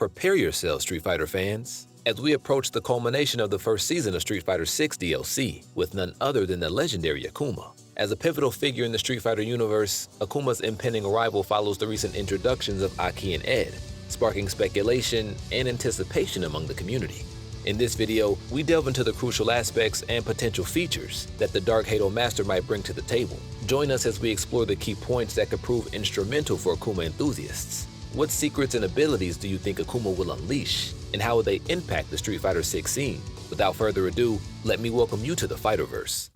Prepare yourselves, Street Fighter fans, as we approach the culmination of the first season of Street Fighter 6 DLC with none other than the legendary Akuma. As a pivotal figure in the Street Fighter universe, Akuma's impending arrival follows the recent introductions of Aki and Ed, sparking speculation and anticipation among the community. In this video, we delve into the crucial aspects and potential features that the Dark Halo Master might bring to the table. Join us as we explore the key points that could prove instrumental for Akuma enthusiasts. What secrets and abilities do you think Akuma will unleash, and how will they impact the Street Fighter 6 scene? Without further ado, let me welcome you to the Fighterverse.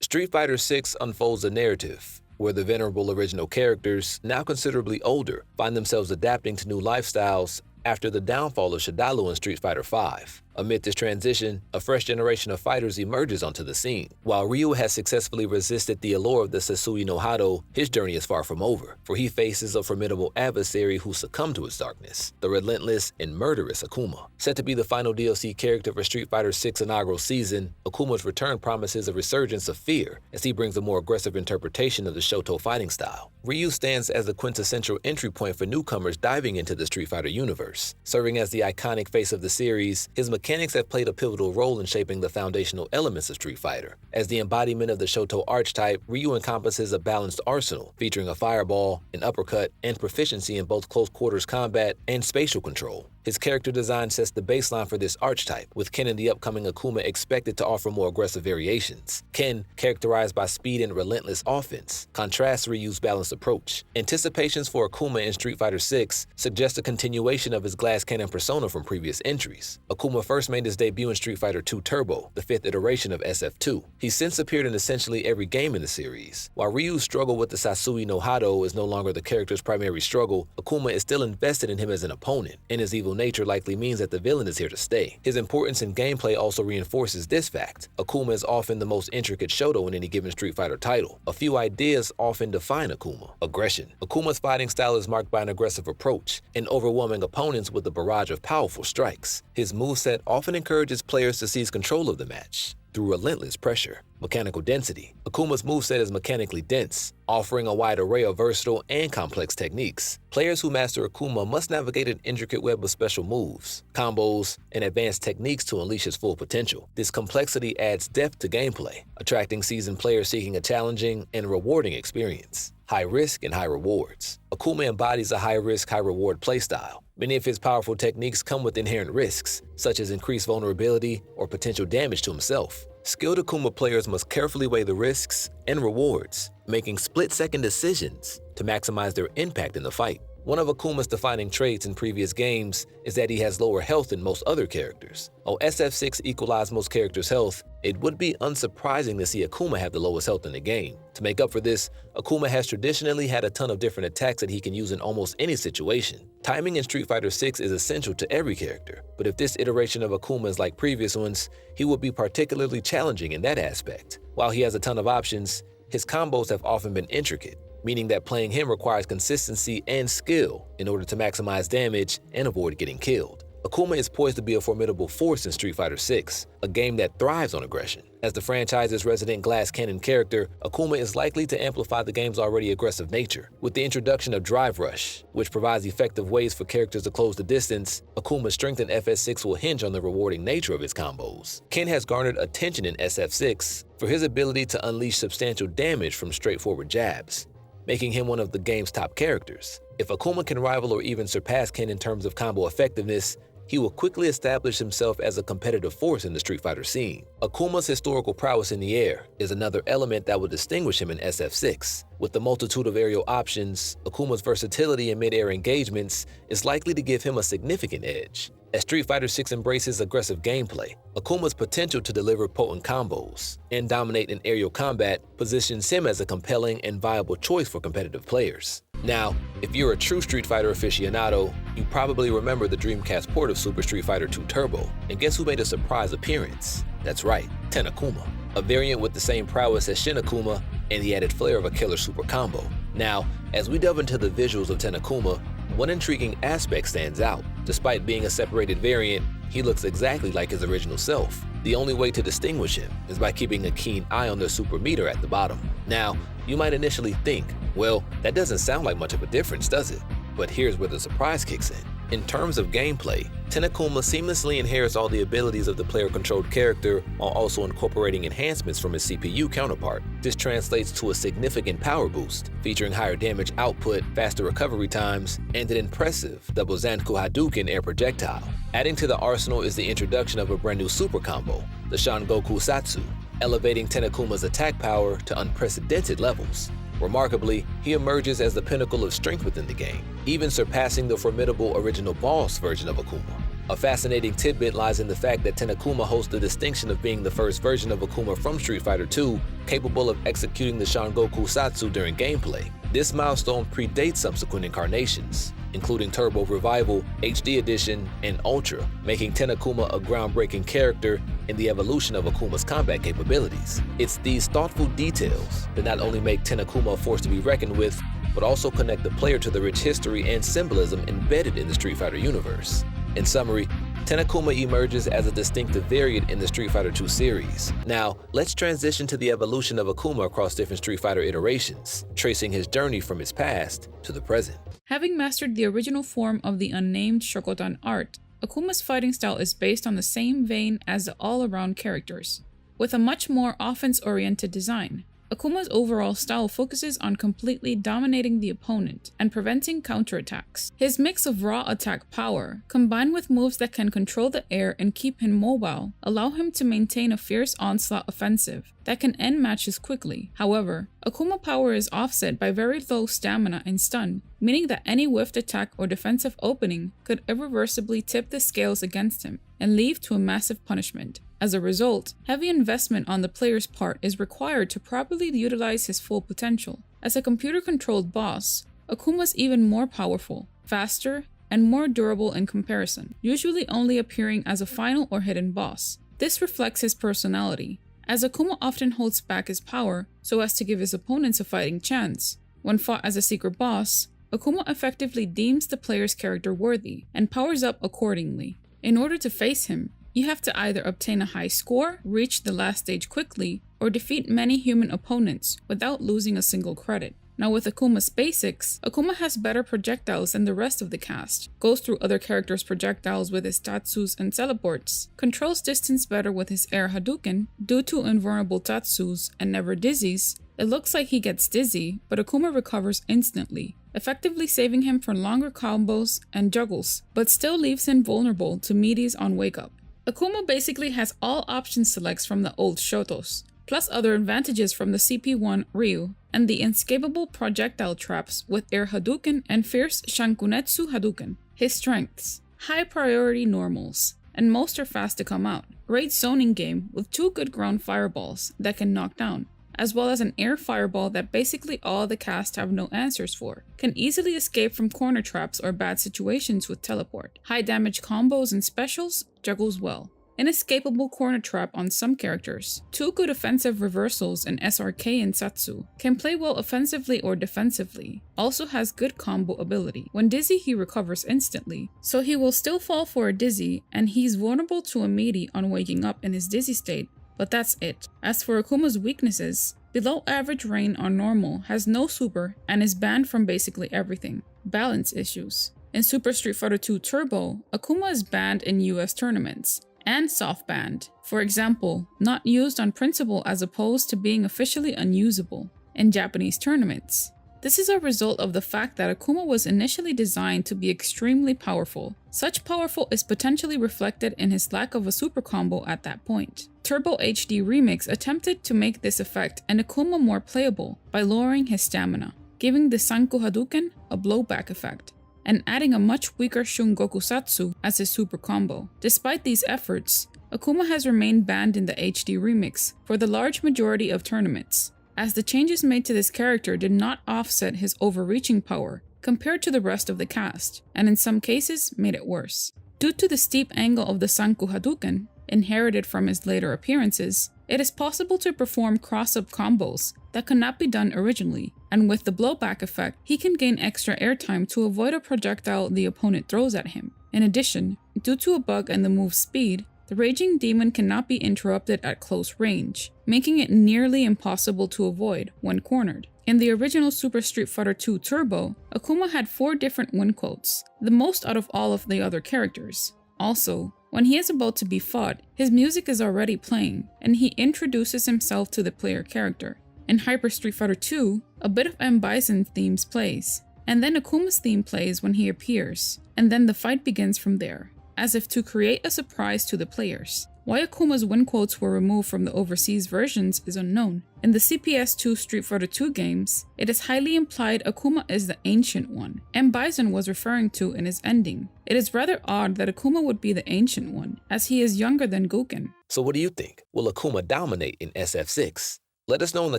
Street Fighter 6 unfolds a narrative where the venerable original characters, now considerably older, find themselves adapting to new lifestyles after the downfall of Shadaloo in Street Fighter V. Amid this transition, a fresh generation of fighters emerges onto the scene. While Ryu has successfully resisted the allure of the Sasui no Hado, his journey is far from over, for he faces a formidable adversary who succumbed to its darkness, the relentless and murderous Akuma. Set to be the final DLC character for Street Fighter 6 inaugural season, Akuma's return promises a resurgence of fear as he brings a more aggressive interpretation of the Shoto fighting style. Ryu stands as the quintessential entry point for newcomers diving into the Street Fighter universe. Serving as the iconic face of the series, his mechanics have played a pivotal role in shaping the foundational elements of Street Fighter. As the embodiment of the Shoto archetype, Ryu encompasses a balanced arsenal, featuring a fireball, an uppercut, and proficiency in both close-quarters combat and spatial control. His character design sets the baseline for this archetype, with Ken in the upcoming Akuma expected to offer more aggressive variations. Ken, characterized by speed and relentless offense, contrasts Ryu's balanced approach. Anticipations for Akuma in Street Fighter 6 suggest a continuation of his glass cannon persona from previous entries. Akuma first made his debut in Street Fighter 2 Turbo, the fifth iteration of SF2. He's since appeared in essentially every game in the series. While Ryu's struggle with the Sasui no Hado is no longer the character's primary struggle, Akuma is still invested in him as an opponent, and his evil nature likely means that the villain is here to stay. His importance in gameplay also reinforces this fact. Akuma is often the most intricate Shoto in any given Street Fighter title. A few ideas often define Akuma. Aggression. Akuma's fighting style is marked by an aggressive approach and overwhelming opponents with a barrage of powerful strikes. His moveset often encourages players to seize control of the match through relentless pressure. Mechanical density. Akuma's moveset is mechanically dense, offering a wide array of versatile and complex techniques. Players who master Akuma must navigate an intricate web of special moves, combos, and advanced techniques to unleash his full potential. This complexity adds depth to gameplay, attracting seasoned players seeking a challenging and rewarding experience. High risk and high rewards. Akuma embodies a high-risk, high-reward playstyle. Many of his powerful techniques come with inherent risks, such as increased vulnerability or potential damage to himself. Skilled Akuma players must carefully weigh the risks and rewards, making split-second decisions to maximize their impact in the fight. One of Akuma's defining traits in previous games is that he has lower health than most other characters. While SF6 equalized most characters' health, it would be unsurprising to see Akuma have the lowest health in the game. To make up for this, Akuma has traditionally had a ton of different attacks that he can use in almost any situation. Timing in Street Fighter 6 is essential to every character, but if this iteration of Akuma is like previous ones, he will be particularly challenging in that aspect. While he has a ton of options, his combos have often been intricate, meaning that playing him requires consistency and skill in order to maximize damage and avoid getting killed. Akuma is poised to be a formidable force in Street Fighter 6, a game that thrives on aggression. As the franchise's resident glass cannon character, Akuma is likely to amplify the game's already aggressive nature. With the introduction of Drive Rush, which provides effective ways for characters to close the distance, Akuma's strength in FS6 will hinge on the rewarding nature of his combos. Ken has garnered attention in SF6 for his ability to unleash substantial damage from straightforward jabs, making him one of the game's top characters. If Akuma can rival or even surpass Ken in terms of combo effectiveness, he will quickly establish himself as a competitive force in the Street Fighter scene. Akuma's historical prowess in the air is another element that will distinguish him in SF6. With the multitude of aerial options, Akuma's versatility in mid-air engagements is likely to give him a significant edge. As Street Fighter 6 embraces aggressive gameplay, Akuma's potential to deliver potent combos and dominate in aerial combat positions him as a compelling and viable choice for competitive players. Now, if you're a true Street Fighter aficionado, you probably remember the Dreamcast port of Super Street Fighter 2 Turbo, and guess who made a surprise appearance? That's right, Ten Akuma, a variant with the same prowess as Shin Akuma and the added flair of a killer super combo. Now, as we delve into the visuals of Ten Akuma, one intriguing aspect stands out. Despite being a separated variant, he looks exactly like his original self. The only way to distinguish him is by keeping a keen eye on their super meter at the bottom. Now, you might initially think, well, that doesn't sound like much of a difference, does it? But here's where the surprise kicks in. In terms of gameplay, Akuma seamlessly inherits all the abilities of the player-controlled character while also incorporating enhancements from his CPU counterpart. This translates to a significant power boost, featuring higher damage output, faster recovery times, and an impressive double Zanku Hadouken air projectile. Adding to the arsenal is the introduction of a brand new super combo, the Shangoku Satsu, elevating Akuma's attack power to unprecedented levels. Remarkably, he emerges as the pinnacle of strength within the game, even surpassing the formidable original boss version of Akuma. A fascinating tidbit lies in the fact that Akuma holds the distinction of being the first version of Akuma from Street Fighter II capable of executing the Shangoku Satsu during gameplay. This milestone predates subsequent incarnations, including Turbo Revival, HD Edition, and Ultra, making Akuma a groundbreaking character in the evolution of Akuma's combat capabilities. It's these thoughtful details that not only make Akuma a force to be reckoned with, but also connect the player to the rich history and symbolism embedded in the Street Fighter universe. In summary, Akuma emerges as a distinctive variant in the Street Fighter II series. Now, let's transition to the evolution of Akuma across different Street Fighter iterations, tracing his journey from his past to the present. Having mastered the original form of the unnamed Shokotan art, Akuma's fighting style is based on the same vein as the all-around characters, with a much more offense-oriented design. Akuma's overall style focuses on completely dominating the opponent and preventing counterattacks. His mix of raw attack power, combined with moves that can control the air and keep him mobile, allow him to maintain a fierce onslaught offensive that can end matches quickly. However, Akuma power is offset by very low stamina and stun, meaning that any whiffed attack or defensive opening could irreversibly tip the scales against him and lead to a massive punishment. As a result, heavy investment on the player's part is required to properly utilize his full potential. As a computer-controlled boss, Akuma is even more powerful, faster, and more durable in comparison, usually only appearing as a final or hidden boss. This reflects his personality, as Akuma often holds back his power so as to give his opponents a fighting chance. When fought as a secret boss, Akuma effectively deems the player's character worthy and powers up accordingly. In order to face him, you have to either obtain a high score, reach the last stage quickly, or defeat many human opponents without losing a single credit. Now with Akuma's basics, Akuma has better projectiles than the rest of the cast, goes through other characters' projectiles with his tatsus and teleports, controls distance better with his air Hadouken due to invulnerable tatsus and never dizzies. It looks like he gets dizzy, but Akuma recovers instantly, effectively saving him from longer combos and juggles, but still leaves him vulnerable to meaties on wake up. Akuma basically has all option selects from the old Shotos, plus other advantages from the CP1 Ryu, and the inescapable projectile traps with Air Hadouken and fierce Shankunetsu Hadouken. His strengths: high priority normals, and most are fast to come out. Great zoning game with 2 good ground fireballs that can knock down, as well as an air fireball that basically all the cast have no answers for. Can easily escape from corner traps or bad situations with teleport. High damage combos and specials, juggles well. Inescapable corner trap on some characters. 2 good offensive reversals in SRK and Satsu. Can play well offensively or defensively. Also has good combo ability. When dizzy, he recovers instantly, so he will still fall for a dizzy, and he's vulnerable to a meaty on waking up in his dizzy state. But that's it. As for Akuma's weaknesses, below average rain on normal, has no super, and is banned from basically everything. Balance issues. In Super Street Fighter II Turbo, Akuma is banned in US tournaments, and soft banned. For example, not used on principle as opposed to being officially unusable in Japanese tournaments. This is a result of the fact that Akuma was initially designed to be extremely powerful. Such powerful is potentially reflected in his lack of a super combo at that point. Turbo HD Remix attempted to make this effect and Akuma more playable by lowering his stamina, giving the Sanku Hadouken a blowback effect, and adding a much weaker Shungoku Satsu as his super combo. Despite these efforts, Akuma has remained banned in the HD Remix for the large majority of tournaments, as the changes made to this character did not offset his overreaching power compared to the rest of the cast, and in some cases made it worse. Due to the steep angle of the Sanku Hadouken, inherited from his later appearances, it is possible to perform cross-up combos that could not be done originally, and with the blowback effect, he can gain extra airtime to avoid a projectile the opponent throws at him. In addition, due to a bug in the move's speed, The raging demon cannot be interrupted at close range, making it nearly impossible to avoid when cornered. In the original Super Street Fighter II Turbo, Akuma had 4 different win quotes, the most out of all of the other characters. Also, when he is about to be fought, his music is already playing, and he introduces himself to the player character. In Hyper Street Fighter II, a bit of M. Bison's themes plays, and then Akuma's theme plays when he appears, and then the fight begins from there, as if to create a surprise to the players. Why Akuma's win quotes were removed from the overseas versions is unknown. In the CPS2 Street Fighter II games, it is highly implied Akuma is the Ancient One, M. Bison was referring to in his ending. It is rather odd that Akuma would be the Ancient One, as he is younger than Guken. So what do you think? Will Akuma dominate in SF6? Let us know in the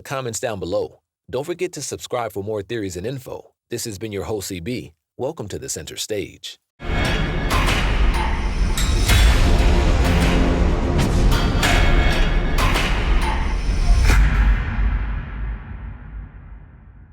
comments down below. Don't forget to subscribe for more theories and info. This has been your host CB. Welcome to the center stage.